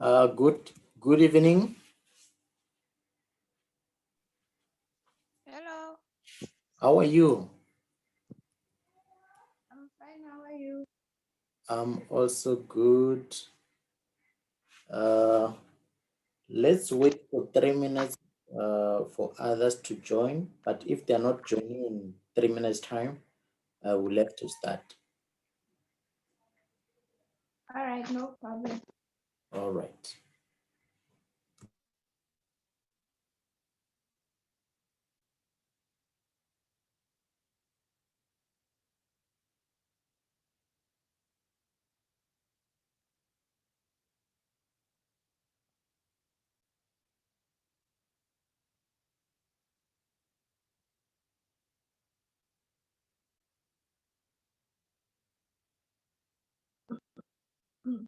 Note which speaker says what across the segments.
Speaker 1: Good evening.
Speaker 2: Hello,
Speaker 1: How are you?
Speaker 2: I'm fine. How are you?
Speaker 1: I'm also good. Uh, let's wait for 3 minutes for others to join. But if they're not joining in 3 minutes time, we'll have to start.
Speaker 2: All right, no problem.
Speaker 1: All right.
Speaker 2: Mm.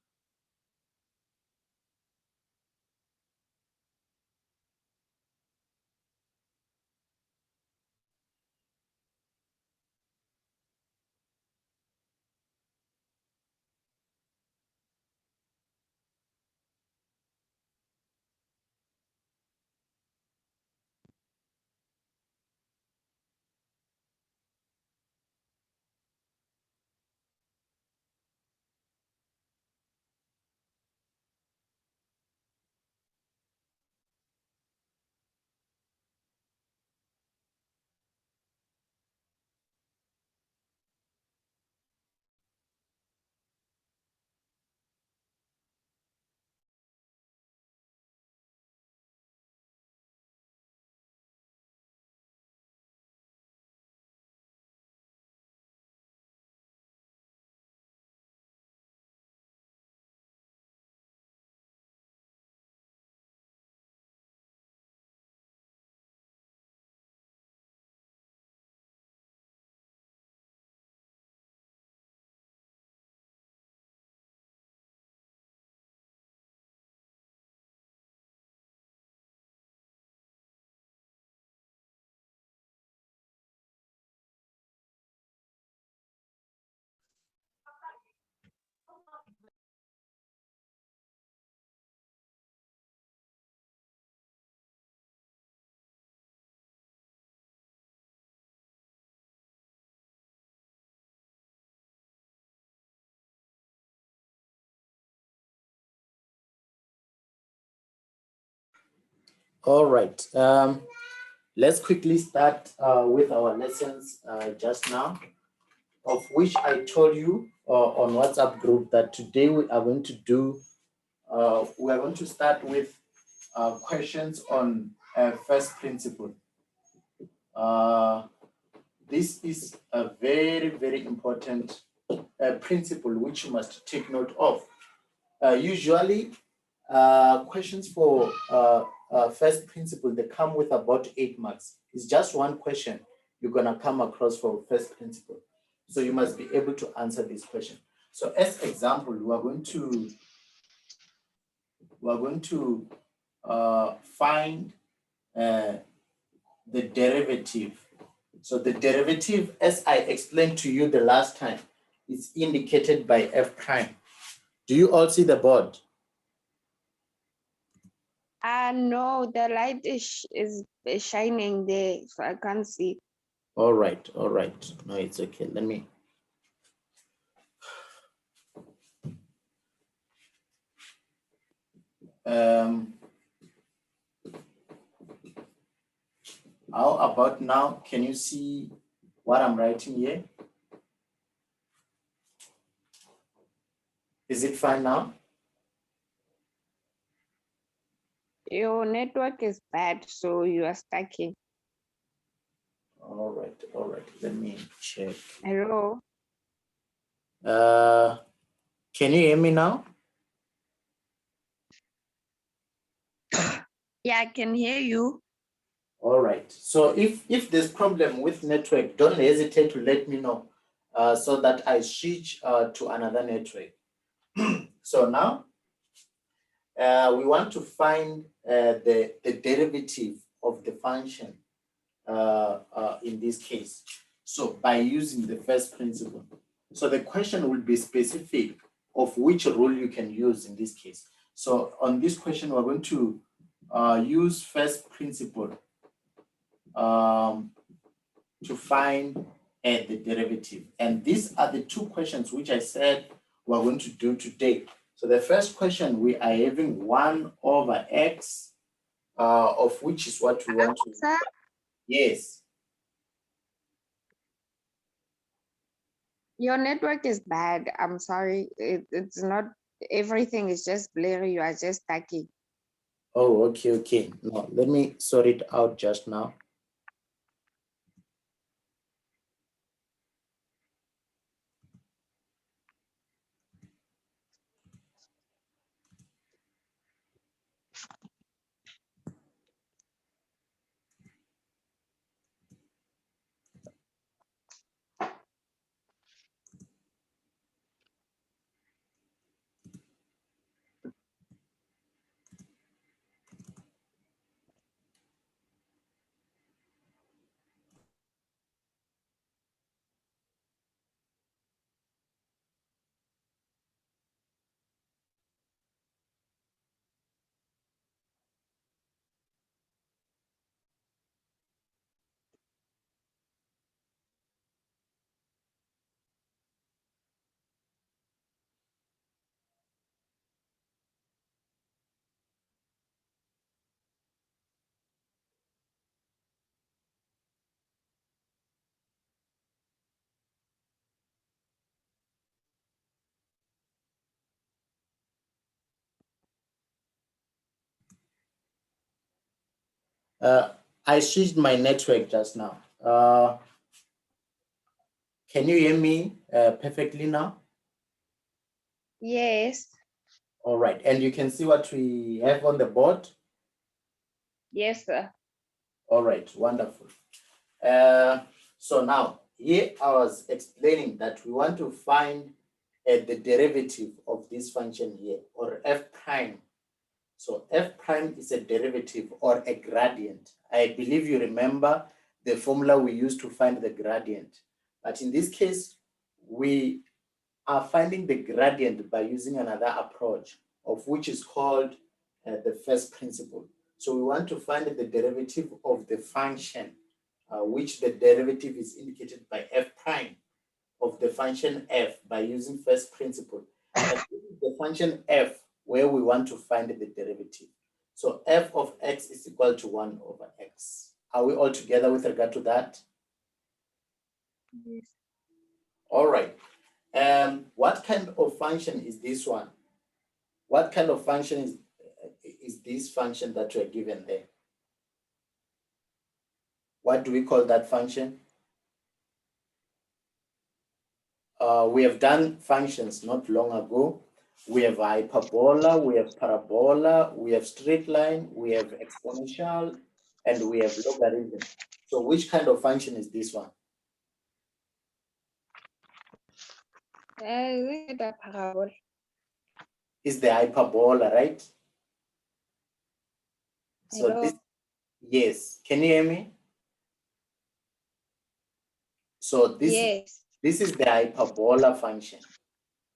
Speaker 1: All right. Let's quickly start with our lessons just now, of which I told you on WhatsApp group that today we are going to do. We are going to start with questions on first principle. Uh, this is a very, very important principle which you must take note of. Usually, questions for first principle, they come with about 8 marks. It's just one question you're going to come across for first principle. So you must be able to answer this question. So as example, we are going to find the derivative. So the derivative, as I explained to you the last time, is indicated by f prime. Do you all see the board?
Speaker 2: No, the light is shining there, so I can't see.
Speaker 1: All right, all right. No, it's okay. Let me. Um, how about now? Can you see what I'm writing here? Is it fine now?
Speaker 2: Your network is bad, so you are stucking.
Speaker 1: All right, all right. Let me check.
Speaker 2: Hello?
Speaker 1: Can you hear me now?
Speaker 2: Yeah, I can hear you.
Speaker 1: All right. So if there's problem with network, don't hesitate to let me know so that I switch to another network. So now we want to find the derivative of the function in this case. So by using the first principle. So the question will be specific of which rule you can use in this case. So on this question, we're going to use first principle to find the derivative. And these are the two questions which I said we're going to do today. So the first question, we are having 1 over x, of which is what we want to.
Speaker 2: Sir?
Speaker 1: Yes.
Speaker 2: Your network is bad. I'm sorry. It's not, everything is just blurry. You are just stucky.
Speaker 1: Oh, okay, okay. No, let me sort it out just now. I switched my network just now. Can you hear me perfectly now?
Speaker 2: Yes.
Speaker 1: All right. And you can see what we have on the board?
Speaker 2: Yes, sir.
Speaker 1: All right. Wonderful. So now, here I was explaining that we want to find the derivative of this function here, or f prime. So f prime is a derivative or a gradient. I believe you remember the formula we used to find the gradient. But in this case, we are finding the gradient by using another approach, of which is called the first principle. So we want to find the derivative of the function, which the derivative is indicated by f prime of the function f by using first principle. And this is the function f where we want to find the derivative. So f of x is equal to 1 over x. Are we all together with regard to that?
Speaker 2: Yes.
Speaker 1: All right. What kind of function is this one? What kind of function is this function that we're given there? What do we call that function? We have done functions not long ago. We have hyperbola, we have parabola, we have straight line, we have exponential, and we have logarithm. So which kind of function is this one?
Speaker 2: Is it a parabol?
Speaker 1: Is the hyperbola, right? So
Speaker 2: Hello?
Speaker 1: this, yes. Can you hear me? So
Speaker 2: Yes.
Speaker 1: this is the hyperbola function.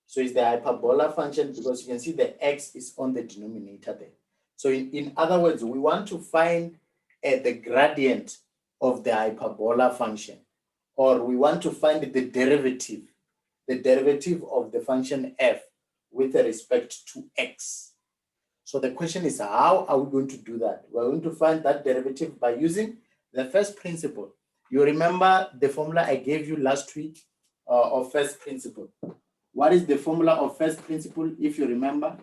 Speaker 1: So it's the hyperbola function because you can see the x is on the denominator there. So in other words, we want to find the gradient of the hyperbola function, or we want to find the derivative of the function f with respect to x. So the question is, how are we going to do that? We're going to find that derivative by using the first principle. You remember the formula I gave you last week of first principle. What is the formula of first principle, if you remember?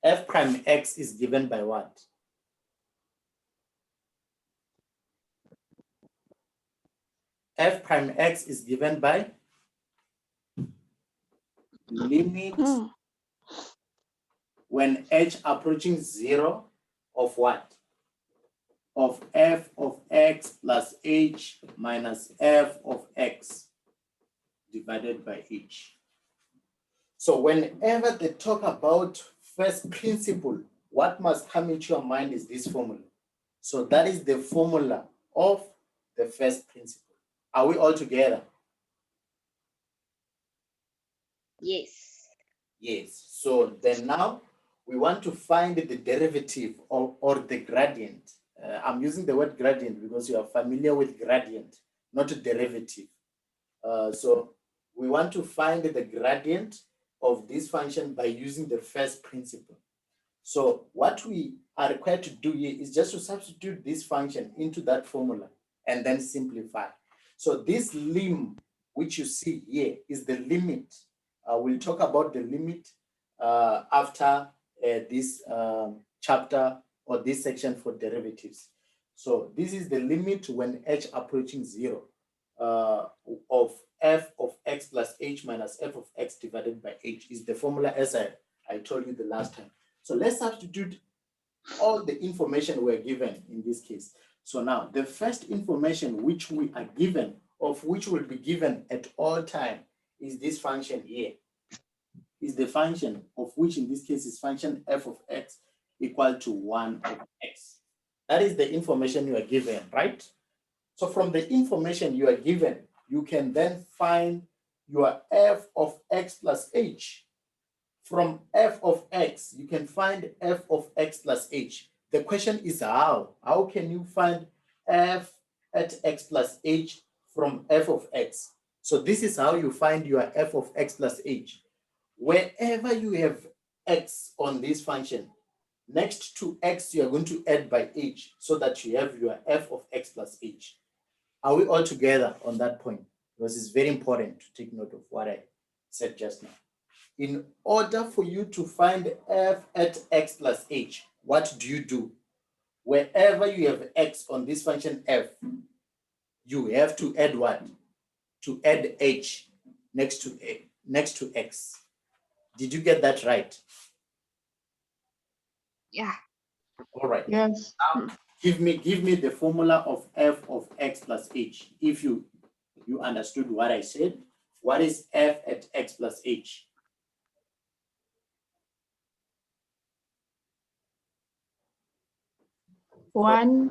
Speaker 1: F prime x is given by what? F prime x is given by limit when h approaching 0 of what? Of f of x plus h minus f of x divided by h. So whenever they talk about first principle, what must come into your mind is this formula. So that is the formula of the first principle. Are we all together?
Speaker 2: Yes.
Speaker 1: Yes. So then now we want to find the derivative or the gradient. I'm using the word gradient because you are familiar with gradient, not a derivative. So we want to find the gradient of this function by using the first principle. So what we are required to do here is just to substitute this function into that formula and then simplify. So this lim, which you see here, is the limit. We'll talk about the limit after this chapter or this section for derivatives. So this is the limit when h approaching 0 of f of x plus h minus f of x divided by h is the formula as I told you the last time. So let's substitute all the information we're given in this case. So now the first information which we are given, of which will be given at all time, is this function here. Is the function of which in this case is function f of x equal to 1 over x. That is the information you are given, right? So from the information you are given, you can then find your f of x plus h. From f of x, you can find f of x plus h. The question is how? How can you find f at x plus h from f of x? So this is how you find your f of x plus h. Wherever you have x on this function, next to x, you are going to add by h so that you have your f of x plus h. Are we all together on that point? Because it's very important to take note of what I said just now. In order for you to find f at x plus h, what do? Wherever you have x on this function f, you have to add what? To add h next to x. Did you get that right?
Speaker 2: Yeah.
Speaker 1: All right.
Speaker 3: Yes.
Speaker 1: Now, give me the formula of f of x plus h. If you understood what I said, what is f at x plus h?
Speaker 3: One.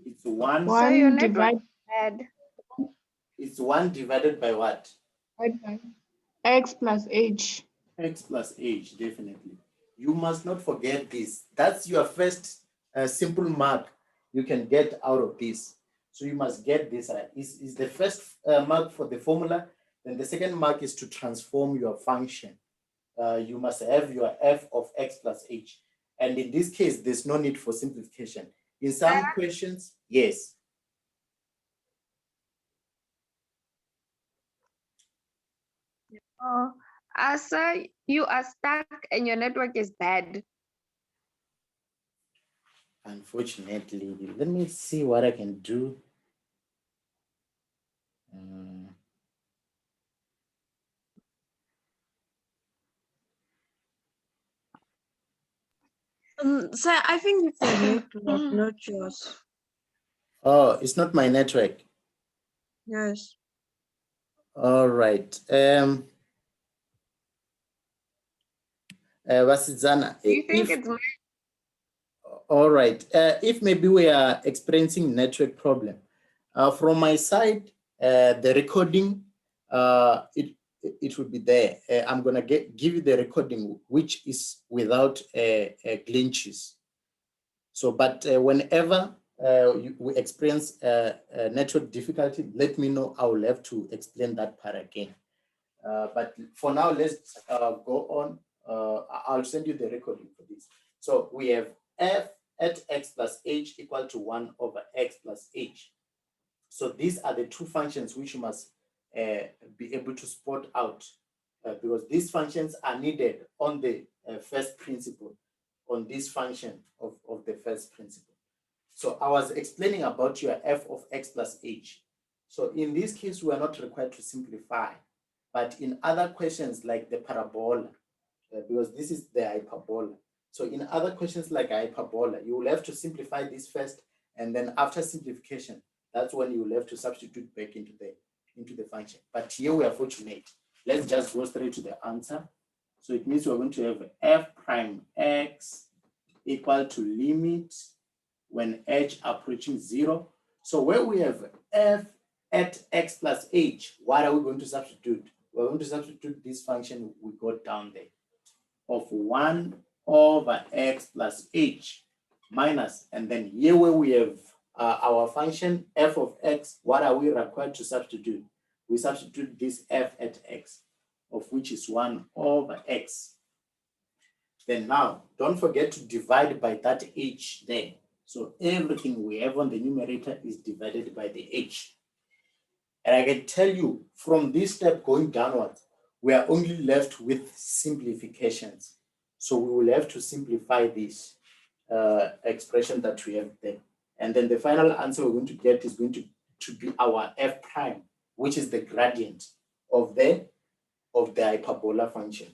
Speaker 1: It's one.
Speaker 2: So your
Speaker 3: One
Speaker 2: network
Speaker 3: divided
Speaker 2: is bad.
Speaker 1: It's 1 divided by what?
Speaker 3: by x plus h.
Speaker 1: X plus h, definitely. You must not forget this. That's your first simple mark you can get out of this. So you must get this right. Is the first mark for the formula. Then the second mark is to transform your function. You must have your f of x plus h. And in this case, there's no need for simplification. In some questions, yes.
Speaker 2: Oh, Asa, you are stuck and your network is bad.
Speaker 1: Unfortunately, let me see what I can do.
Speaker 4: So I think it's a network, not yours.
Speaker 1: Oh, it's not my network.
Speaker 4: Yes.
Speaker 1: All right. Vasizana,
Speaker 2: Do you think it's my
Speaker 1: all right. If maybe we are experiencing network problem, from my side, the recording, it would be there. I'm gonna give you the recording, which is without glitches. So, but whenever we experience network difficulty, let me know. I will have to explain that part again. But for now, let's go on. I'll send you the recording for this. So we have f at x plus h equal to 1 over x plus h. So these are the two functions which you must be able to spot out because these functions are needed on the first principle, on this function of the first principle. So I was explaining about your f of x plus h. So in this case, we are not required to simplify. But in other questions like the parabola, because this is the hyperbola. So in other questions like hyperbola, you will have to simplify this first, and then after simplification, that's when you will have to substitute back into the function. But here we are fortunate. Let's just go straight to the answer. So it means we're going to have f prime x equal to limit when h approaching 0. So where we have f at x plus h, what are we going to substitute? We're going to substitute this function we got down there of 1 over x plus h minus, and then here where we have our function f of x, what are we required to substitute? We substitute this f at x, of which is 1 over x. Then now, don't forget to divide by that h there. So everything we have on the numerator is divided by the h. And I can tell you from this step going downwards, we are only left with simplifications. So we will have to simplify this expression that we have there. And then the final answer we're going to get is going to be our f prime, which is the gradient of the hyperbola function.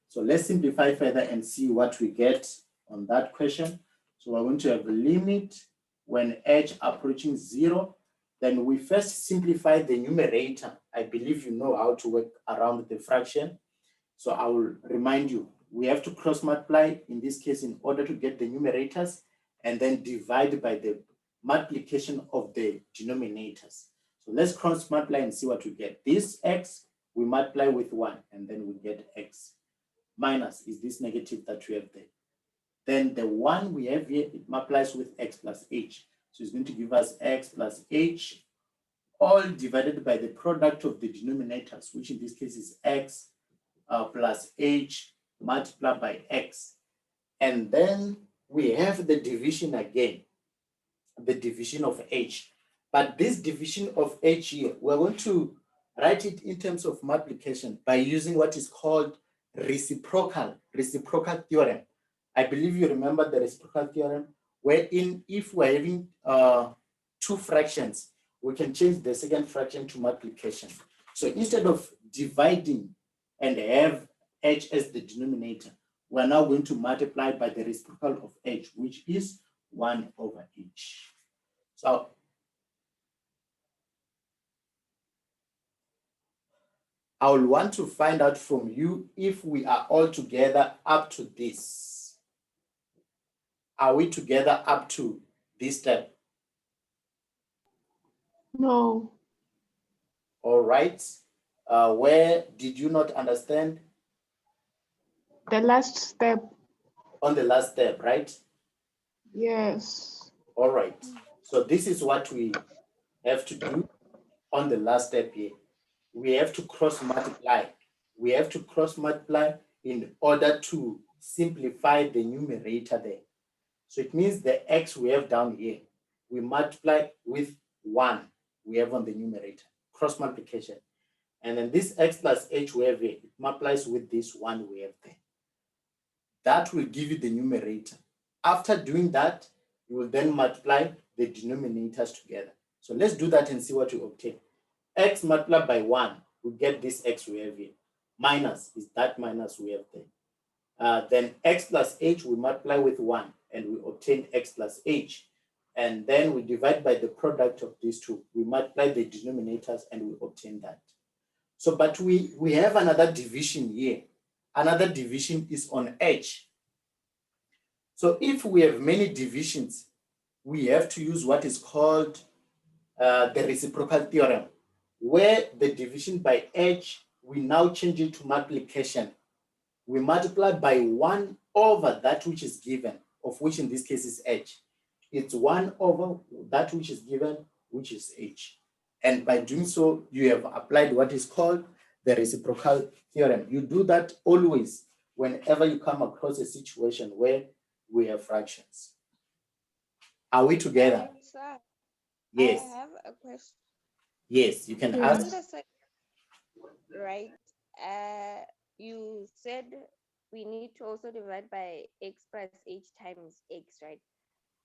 Speaker 1: So let's simplify further and see what we get on that question. So we're going to have a limit when h approaching 0. Then we first simplify the numerator. I believe you know how to work around the fraction. So I will remind you, we have to cross multiply in this case in order to get the numerators, and then divide by the multiplication of the denominators. So let's cross multiply and see what we get. This x, we multiply with 1, and then we get x. Minus is this negative that we have there. Then the 1 we have here, it multiplies with x plus h. So it's going to give us x plus h, all divided by the product of the denominators, which in this case is x plus h multiplied by x. And then we have the division again, the division of h. But this division of h here, we're going to write it in terms of multiplication by using what is called reciprocal theorem. I believe you remember the reciprocal theorem, wherein if we're having two fractions, we can change the second fraction to multiplication. So instead of dividing and have h as the denominator, we're now going to multiply by the reciprocal of h, which is 1 over h. So I will want to find out from you if we are all together up to this. Are we together up to this step?
Speaker 3: No.
Speaker 1: All right. Where did you not understand?
Speaker 3: The last step.
Speaker 1: On the last step, right?
Speaker 3: Yes.
Speaker 1: All right. So this is what we have to do on the last step here. We have to cross multiply. We have to cross multiply in order to simplify the numerator there. So it means the x we have down here, we multiply with 1 we have on the numerator, cross multiplication. And then this x plus h we have here, it multiplies with this 1 we have there. That will give you the numerator. After doing that, you will then multiply the denominators together. So let's do that and see what you obtain. X multiplied by 1, we get this x we have here. Minus is that minus we have there. Then x plus h, we multiply with 1, and we obtain x plus h. And then we divide by the product of these two. We multiply the denominators, and we obtain that. So, but we have another division here. Another division is on h. So if we have many divisions, we have to use what is called the reciprocal theorem, where the division by h, we now change it to multiplication. We multiply by 1 over that which is given, of which in this case is h. It's 1 over that which is given, which is h. And by doing so, you have applied what is called the reciprocal theorem. You do that always whenever you come across a situation where we have fractions. Are we together?
Speaker 2: Sir,
Speaker 1: Yes.
Speaker 2: I have a question.
Speaker 1: Yes, you can
Speaker 3: Yes.
Speaker 2: On
Speaker 1: ask.
Speaker 2: the second, right? You said we need to also divide by x plus h times x, right?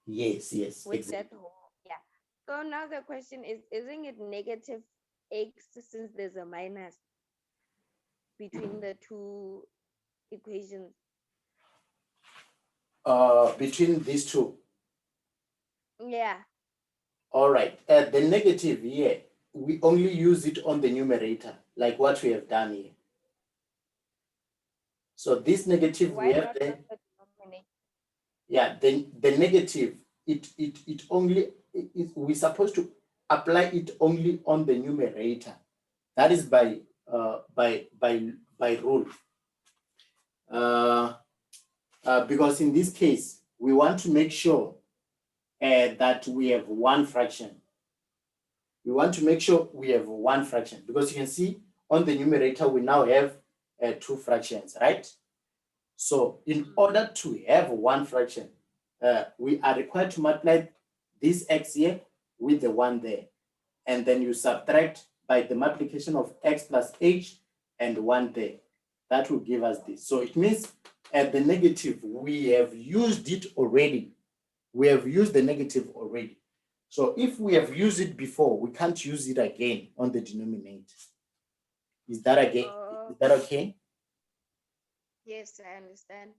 Speaker 1: Yes,
Speaker 2: With
Speaker 1: exactly.
Speaker 2: that whole, yeah. So now the question is, isn't it negative x since there's a minus between the two equations?
Speaker 1: Between these two.
Speaker 2: Yeah.
Speaker 1: All right. The negative here, we only use it on the numerator, like what we have done here. So this negative
Speaker 2: Why
Speaker 1: we have
Speaker 2: not
Speaker 1: there,
Speaker 2: on the denominator?
Speaker 1: yeah, the negative, it only, we're supposed to apply it only on the numerator. That is by rule. because in this case, we want to make sure that we have one fraction. We want to make sure we have one fraction, because you can see on the numerator, we now have two fractions, right? So in order to have one fraction, we are required to multiply this x here with the 1 there. And then you subtract by the multiplication of x plus h and 1 there. That will give us this. So it means at the negative, we have used it already. We have used the negative already. So if we have used it before, we can't use it again on the denominator. Is that again? Is that okay?
Speaker 2: Yes, I understand.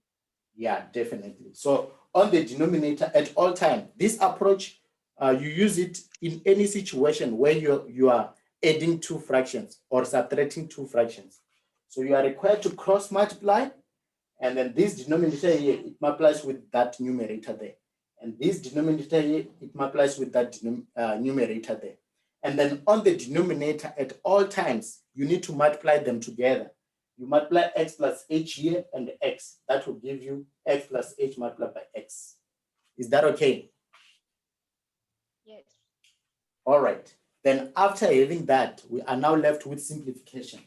Speaker 1: Yeah, definitely. So on the denominator at all time, this approach, you use it in any situation where you are adding two fractions or subtracting two fractions. So you are required to cross multiply, and then this denominator here, it multiplies with that numerator there. And this denominator here, it multiplies with that numerator there. And then on the denominator at all times, you need to multiply them together. You multiply x plus h here and x. That will give you x plus h multiplied by x. Is that okay?
Speaker 2: Yes.
Speaker 1: All right. Then after having that, we are now left with simplification.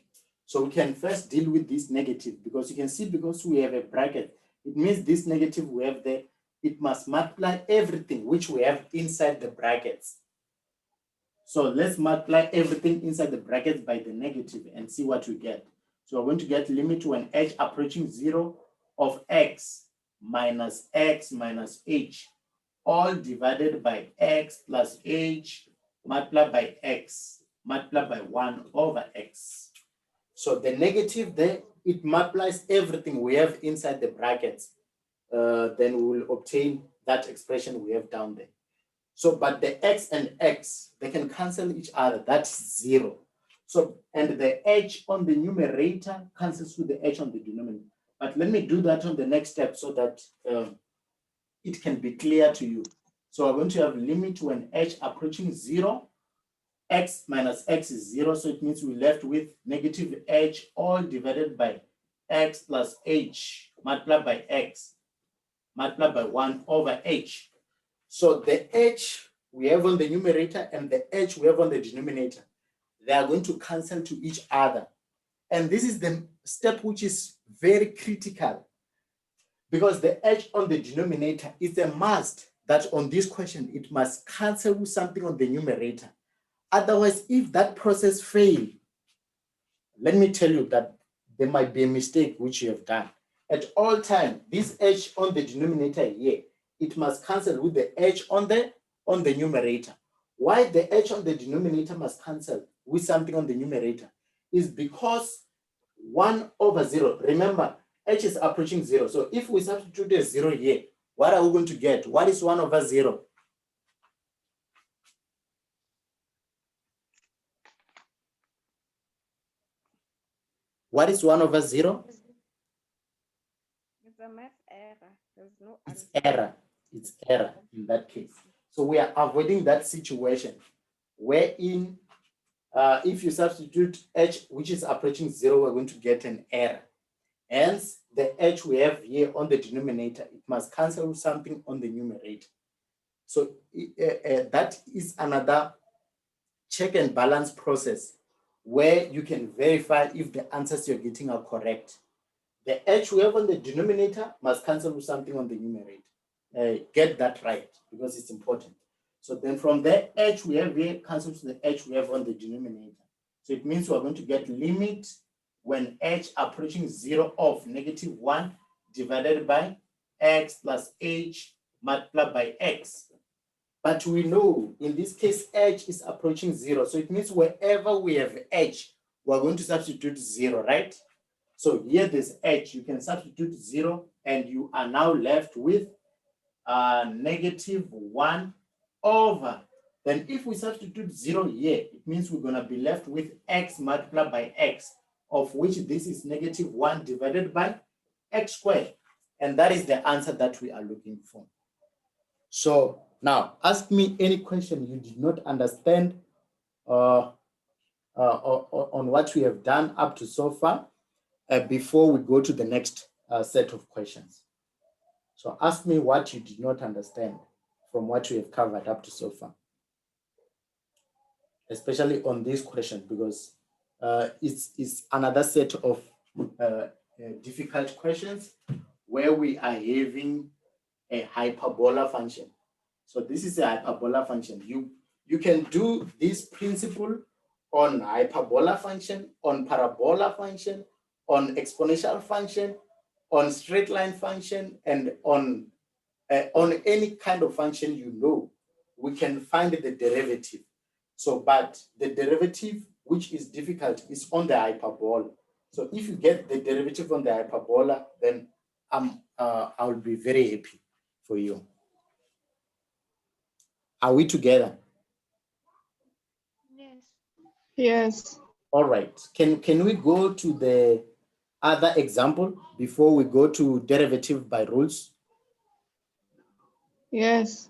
Speaker 1: So we can first deal with this negative, because you can see, because we have a bracket, it means this negative we have there, it must multiply everything which we have inside the brackets. So let's multiply everything inside the brackets by the negative and see what we get. So we're going to get limit when h approaching 0 of x minus h, all divided by x plus h multiplied by x multiplied by 1 over x. So the negative there, it multiplies everything we have inside the brackets. Then we will obtain that expression we have down there. So, but the x and x, they can cancel each other. That's 0. So, and the h on the numerator cancels with the h on the denominator. But let me do that on the next step so that it can be clear to you. So we're going to have limit when h approaching 0, x minus x is 0. So it means we're left with negative h all divided by x plus h multiplied by x multiplied by 1 over h. So the h we have on the numerator and the h we have on the denominator, they are going to cancel to each other. And this is the step which is very critical, because the h on the denominator is a must that on this question, it must cancel with something on the numerator. Otherwise, if that process fails, let me tell you that there might be a mistake which you have done. At all time, this h on the denominator here, it must cancel with the h on the numerator. Why the h on the denominator must cancel with something on the numerator is because 1 over 0, remember, h is approaching 0. So if we substitute a 0 here, what are we going to get? What is 1 over 0? What is 1 over 0?
Speaker 2: It's a math error. There's no
Speaker 1: It's
Speaker 2: answer.
Speaker 1: error. It's error in that case. So we are avoiding that situation wherein if you substitute h, which is approaching 0, we're going to get an error. Hence, the h we have here on the denominator, it must cancel with something on the numerator. So that is another check and balance process where you can verify if the answers you're getting are correct. The h we have on the denominator must cancel with something on the numerator. Get that right, because it's important. So then from there, h we have here cancels to the h we have on the denominator. So it means we're going to get limit when h approaching 0 of negative 1 divided by x plus h multiplied by x. But we know in this case, h is approaching 0. So it means wherever we have h, we're going to substitute 0, right? So here there's h, you can substitute 0, and you are now left with negative 1 over. Then if we substitute 0 here, it means we're going to be left with x multiplied by x, of which this is negative 1 divided by x squared. And that is the answer that we are looking for. So now ask me any question you did not understand on what we have done up to so far before we go to the next set of questions. So ask me what you did not understand from what we have covered up to so far, especially on this question, because it's another set of difficult questions where we are having a hyperbola function. So this is a hyperbola function. You can do this principle on hyperbola function, on parabola function, on exponential function, on straight line function, and on any kind of function we can find the derivative. So, but the derivative, which is difficult, is on the hyperbola. So if you get the derivative on the hyperbola, then I will be very happy for you. Are we together?
Speaker 2: Yes.
Speaker 3: Yes.
Speaker 1: All right. Can we go to the other example before we go to derivative by rules?
Speaker 3: Yes.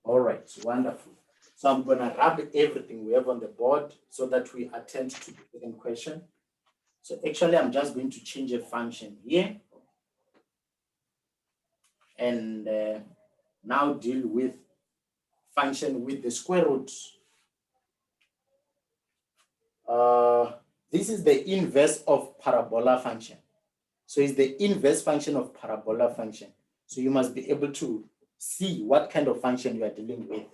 Speaker 1: All right, wonderful. So I'm gonna rub everything we have on the board so that we attend to the second question. So actually, I'm just going to change a function here and now deal with function with the square root. This is the inverse of parabola function. So it's the inverse function of parabola function. So you must be able to see what kind of function you are dealing with.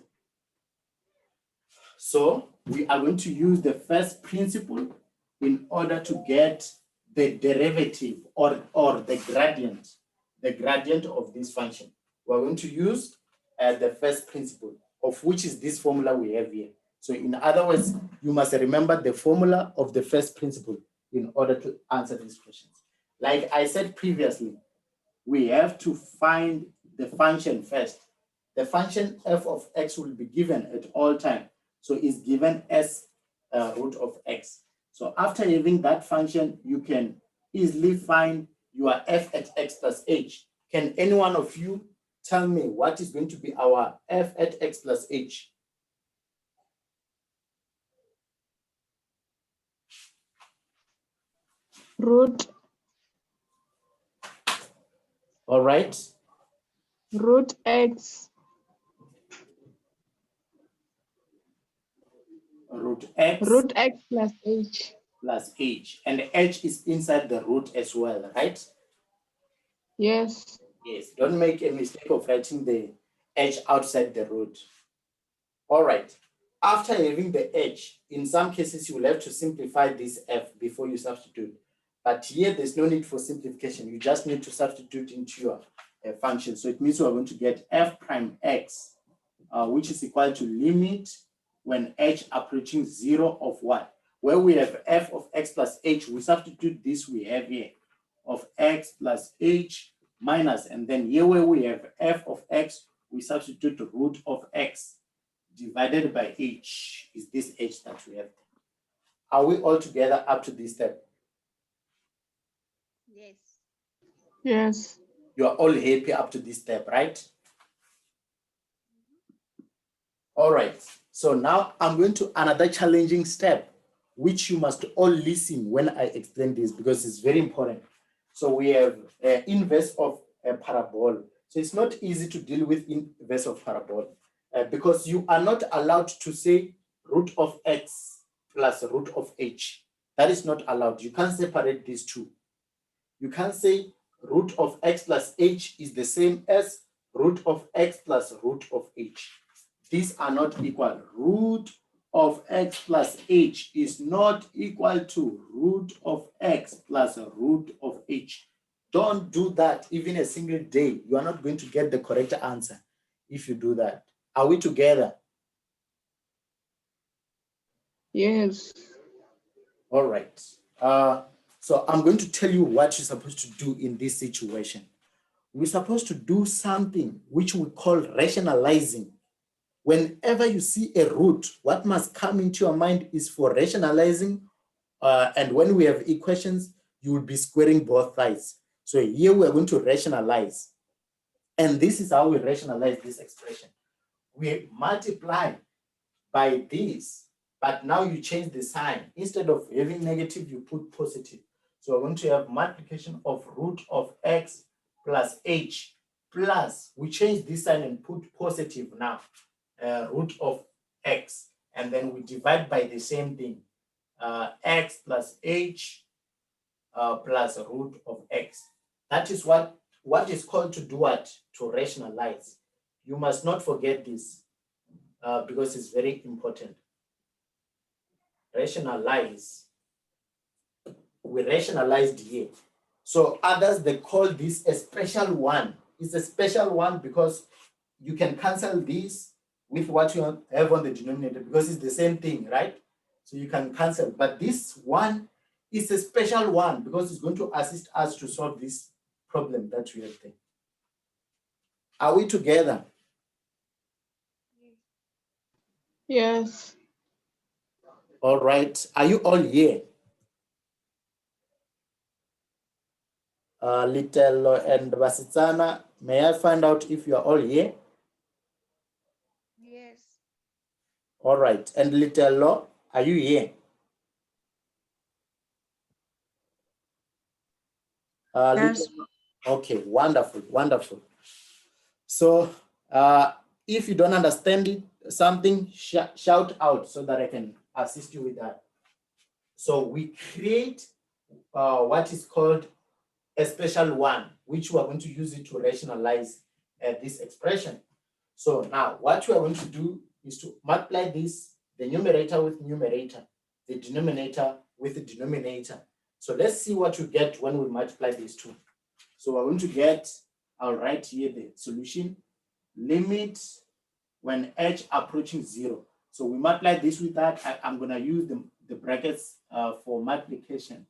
Speaker 1: So we are going to use the first principle in order to get the derivative or the gradient of this function. We're going to use the first principle, of which is this formula we have here. So in other words, you must remember the formula of the first principle in order to answer these questions. Like I said previously, we have to find the function first. The function f of x will be given at all times. So it's given as root of x. So after having that function, you can easily find your f at x plus h. Can any one of you tell me what is going to be our f at x plus h?
Speaker 3: Root
Speaker 1: All right.
Speaker 3: root x
Speaker 1: Root x
Speaker 3: root x plus h.
Speaker 1: plus h. And h is inside the root as well, right?
Speaker 3: Yes.
Speaker 1: Yes, don't make a mistake of writing the h outside the root. All right. After having the h, in some cases, you will have to simplify this f before you substitute. But here, there's no need for simplification. You just need to substitute into your function. So it means we are going to get f prime x, which is equal to limit when h approaching 0 of what? Where we have f of x plus h, we substitute this we have here of x plus h minus, and then here where we have f of x, we substitute the root of x divided by h is this h that we have. Are we all together up to this step?
Speaker 2: Yes.
Speaker 3: Yes.
Speaker 1: You are all happy up to this step, right? All right. So now I'm going to another challenging step, which you must all listen when I explain this because it's very important. So we have inverse of a parabol. So it's not easy to deal with inverse of parabol because you are not allowed to say root of x plus root of h. That is not allowed. You can't separate these two. You can't say root of x plus h is the same as root of x plus root of h. These are not equal. Root of x plus h is not equal to root of x plus root of h. Don't do that even a single day. You are not going to get the correct answer if you do that. Are we together?
Speaker 3: Yes.
Speaker 1: All right. So I'm going to tell you what you're supposed to do in this situation. We're supposed to do something which we call rationalizing. Whenever you see a root, what must come into your mind is for rationalizing. And when we have equations, you will be squaring both sides. So here we're going to rationalize. And this is how we rationalize this expression. We multiply by this, but now you change the sign. Instead of having negative, you put positive. So we're going to have multiplication of root of x plus h plus, we change this sign and put positive now, root of x, and then we divide by the same thing, x plus h plus root of x. That is what is called to do what? To rationalize. You must not forget this because it's very important. Rationalize. We rationalized here. So others, they call this a special one. It's a special one because you can cancel this with what you have on the denominator because it's the same thing, right? So you can cancel, but this one is a special one because it's going to assist us to solve this problem that we have there. Are we together?
Speaker 3: Yes.
Speaker 1: All right. Are you all here? Little and Vasitsana, may I find out if you are all here?
Speaker 2: Yes.
Speaker 1: All right. And Little Law, are you here?
Speaker 4: Yes.
Speaker 1: Okay, wonderful, wonderful. So if you don't understand it, something, shout out so that I can assist you with that. So we create what is called a special one, which we are going to use it to rationalize this expression. So now what we are going to do is to multiply this, the numerator with numerator, the denominator with the denominator. So let's see what you get when we multiply these two. So we're going to get, I'll write here the solution, limit when h approaching 0. So we multiply this with that. I'm going to use the brackets for multiplication.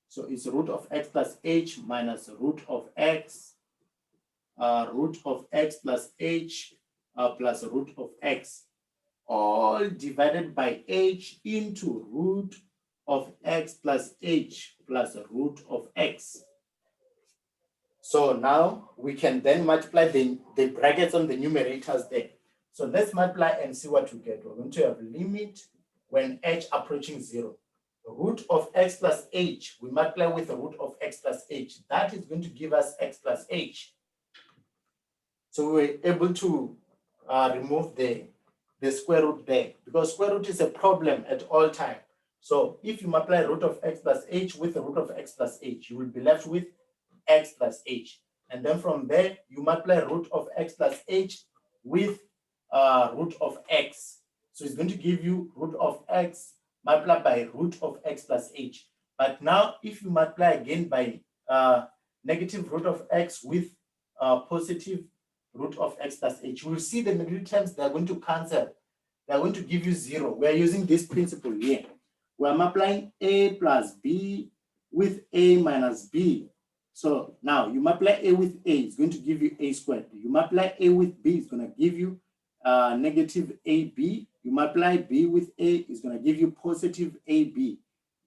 Speaker 1: So it's root of x plus h minus root of x plus h plus root of x, all divided by h into root of x plus h plus root of x. So now we can then multiply the brackets on the numerators there. So let's multiply and see what we get. We're going to have limit when h approaching 0. Root of x plus h, we multiply with the root of x plus h. That is going to give us x plus h. So we were able to remove the square root there because square root is a problem at all time. So if you multiply root of x plus h with the root of x plus h, you will be left with x plus h. And then from there, you multiply root of x plus h with root of x. So it's going to give you root of x multiplied by root of x plus h. But now, if you multiply again by negative root of x with positive root of x plus h, you will see the middle terms, they're going to cancel. They're going to give you 0. We're using this principle here. We're multiplying a plus b with a minus b. So now you multiply a with a, it's going to give you a squared. You multiply a with b, it's going to give you negative ab. You multiply b with a, it's going to give you positive ab.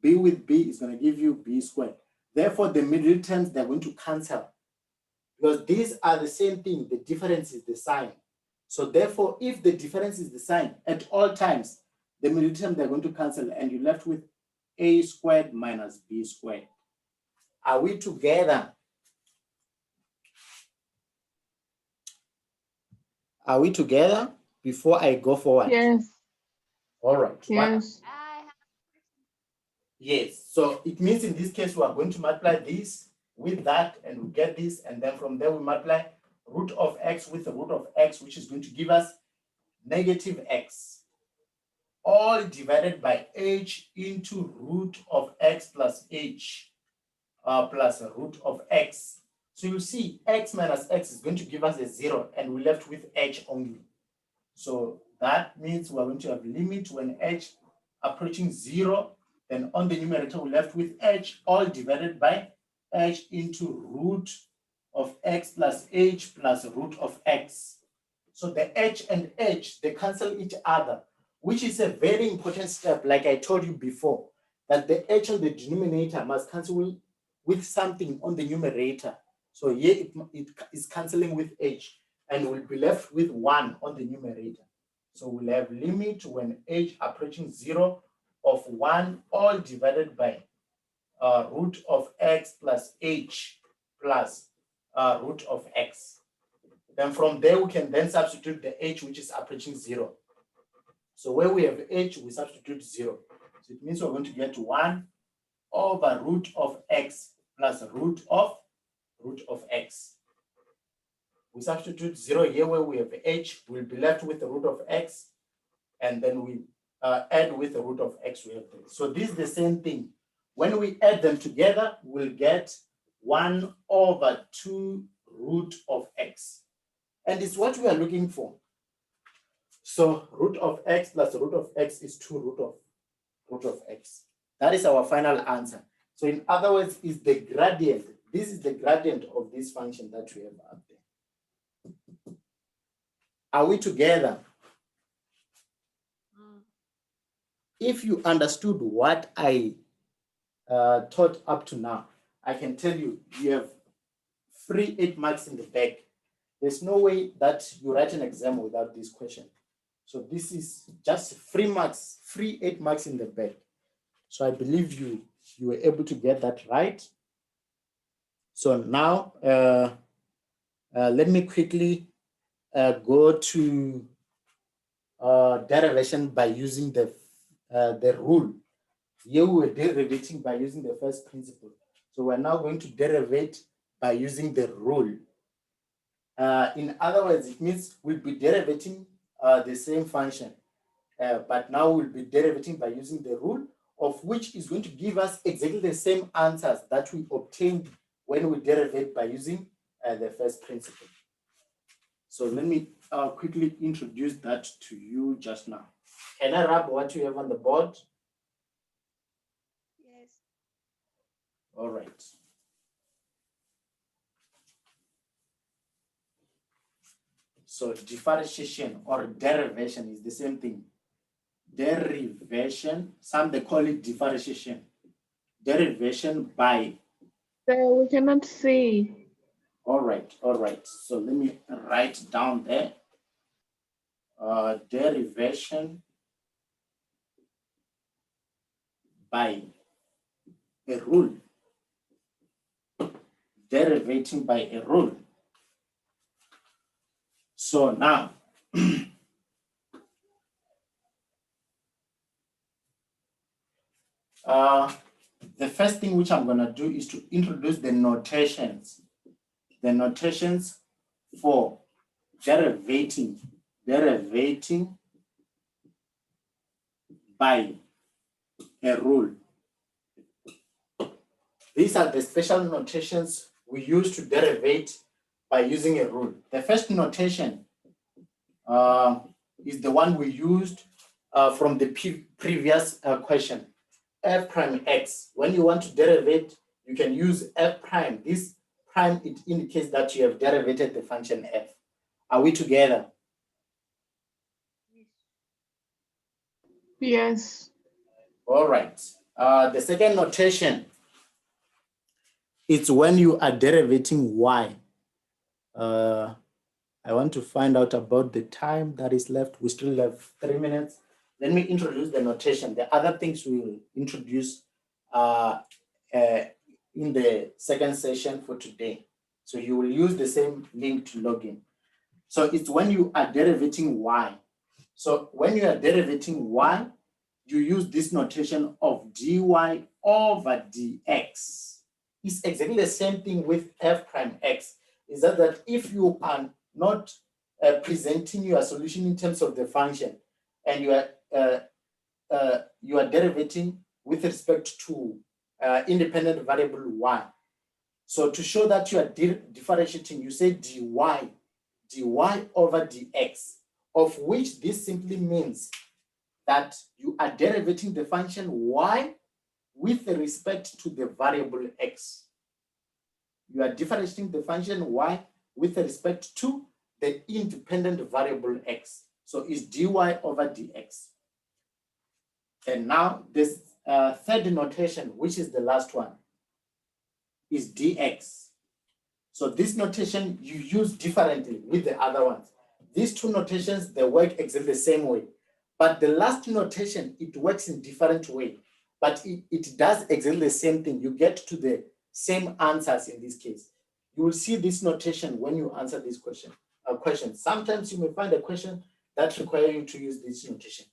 Speaker 1: B with b is going to give you b squared. Therefore, the middle terms, they're going to cancel because these are the same thing. The difference is the sign. So therefore, if the difference is the sign at all times, the middle term, they're going to cancel and you're left with a squared minus b squared. Are we together? Are we together before I go forward?
Speaker 3: Yes.
Speaker 1: All right.
Speaker 3: Yes.
Speaker 1: Yes. So it means in this case, we are going to multiply this with that and we get this. And then from there, we multiply root of x with the root of x, which is going to give us negative x, all divided by h into root of x plus h plus root of x. So you see x minus x is going to give us a 0 and we're left with h only. So that means we're going to have limit when h approaching 0. Then on the numerator, we're left with h all divided by h into root of x plus h plus root of x. So the h and h, they cancel each other, which is a very important step, like I told you before, that the h on the denominator must cancel with something on the numerator. So here it is canceling with h, and we'll be left with 1 on the numerator. So we'll have limit when h approaching 0 of 1 all divided by root of x plus h plus root of x. Then from there, we can then substitute the h, which is approaching 0. So where we have h, we substitute 0. So it means we're going to get 1 over root of x plus root of x. We substitute 0 here where we have h, we'll be left with the root of x, and then we add with the root of x we have there. So this is the same thing. When we add them together, we'll get 1 over 2 root of x. And it's what we are looking for. So root of x plus root of x is 2 root of x. That is our final answer. So in other words, is the gradient. This is the gradient of this function that we have up there. Are we together? If you understood what I taught up to now, I can tell you, you have free 8 marks in the back. There's no way that you write an exam without this question. So this is just free marks, free 8 marks in the back. So I believe you were able to get that right. So now, let me quickly go to derivation by using the rule. Here we were derivating by using the first principle. So we're now going to derivate by using the rule. In other words, it means we'll be derivating the same function, but now we'll be derivating by using the rule, of which is going to give us exactly the same answers that we obtained when we derivate by using the first principle. So let me quickly introduce that to you just now. Can I rub what you have on the board?
Speaker 2: Yes.
Speaker 1: All right. So differentiation or derivation is the same thing. Derivation, some they call it differentiation. Derivation by.
Speaker 3: So we cannot see.
Speaker 1: All right. So let me write down there. Derivation by a rule. Derivating by a rule. So now, the first thing which I'm going to do is to introduce the notations. The notations for derivating by a rule. These are the special notations we use to derivate by using a rule. The first notation is the one we used from the previous question, f prime x. When you want to derivate, you can use f prime. This prime, it indicates that you have derivated the function f. Are we together?
Speaker 3: Yes.
Speaker 1: All right. The second notation, it's when you are derivating y. I want to find out about the time that is left. We still have 3 minutes. Let me introduce the notation. The other things we will introduce in the second session for today. So you will use the same link to log in. So it's when you are derivating y. So when you are derivating y, you use this notation of dy over dx. It's exactly the same thing with f prime x. Is that if you are not presenting your solution in terms of the function, and you are derivating with respect to independent variable y. So to show that you are differentiating, you say dy over dx, of which this simply means that you are derivating the function y with respect to the variable x. You are differentiating the function y with respect to the independent variable x. So it's dy over dx. And now this third notation, which is the last one, is dx. So this notation you use differently with the other ones. These two notations, they work exactly the same way. But the last notation, it works in different way. But it does exactly the same thing. You get to the same answers in this case. You will see this notation when you answer this question, questions. Sometimes you may find a question that require you to use this notation.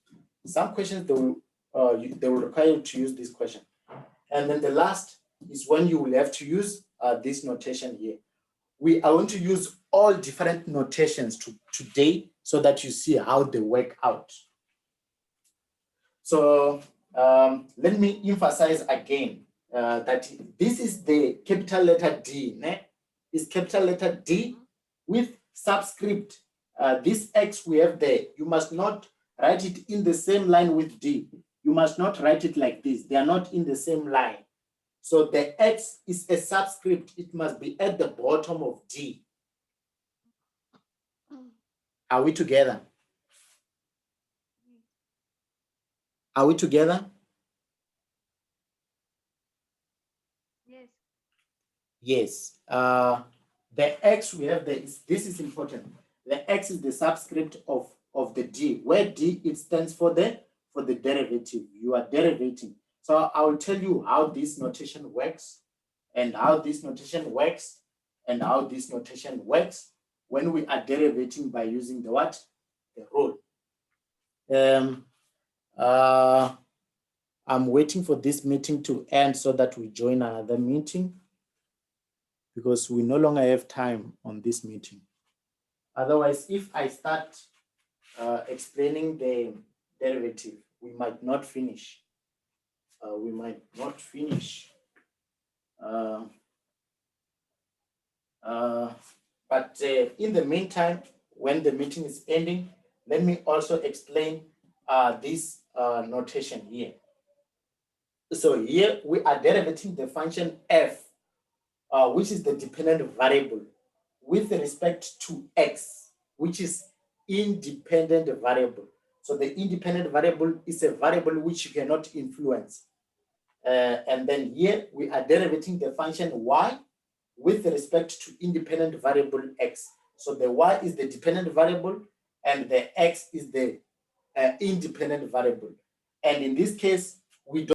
Speaker 1: Some questions they will require you to use this question. And then the last is when you will have to use this notation here. We are going to use all different notations today so that you see how they work out. So let me emphasize again that this is the capital letter D. Is capital letter D with subscript. This X we have there, you must not write it in the same line with D. You must not write it like this. They are not in the same line. So the X is a subscript. It must be at the bottom of D. Are we together? Are we together?
Speaker 2: Yes.
Speaker 1: Yes. The X we have there is, this is important. The X is the subscript of the D, where D it stands for the derivative. You are derivating. So I will tell you how this notation works and how this notation works and how this notation works when we are derivating by using the what? The rule. I'm waiting for this meeting to end so that we join another meeting, because we no longer have time on this meeting. Otherwise, if I start explaining the derivative, we might not finish. But in the meantime, when the meeting is ending, let me also explain this notation here. So here we are derivating the function f, which is the dependent variable, with respect to x, which is independent variable. So the independent variable is a variable which you cannot influence. And then here we are derivating the function y with respect to independent variable x. So the y is the dependent variable and the x is the independent variable. And in this case, we don't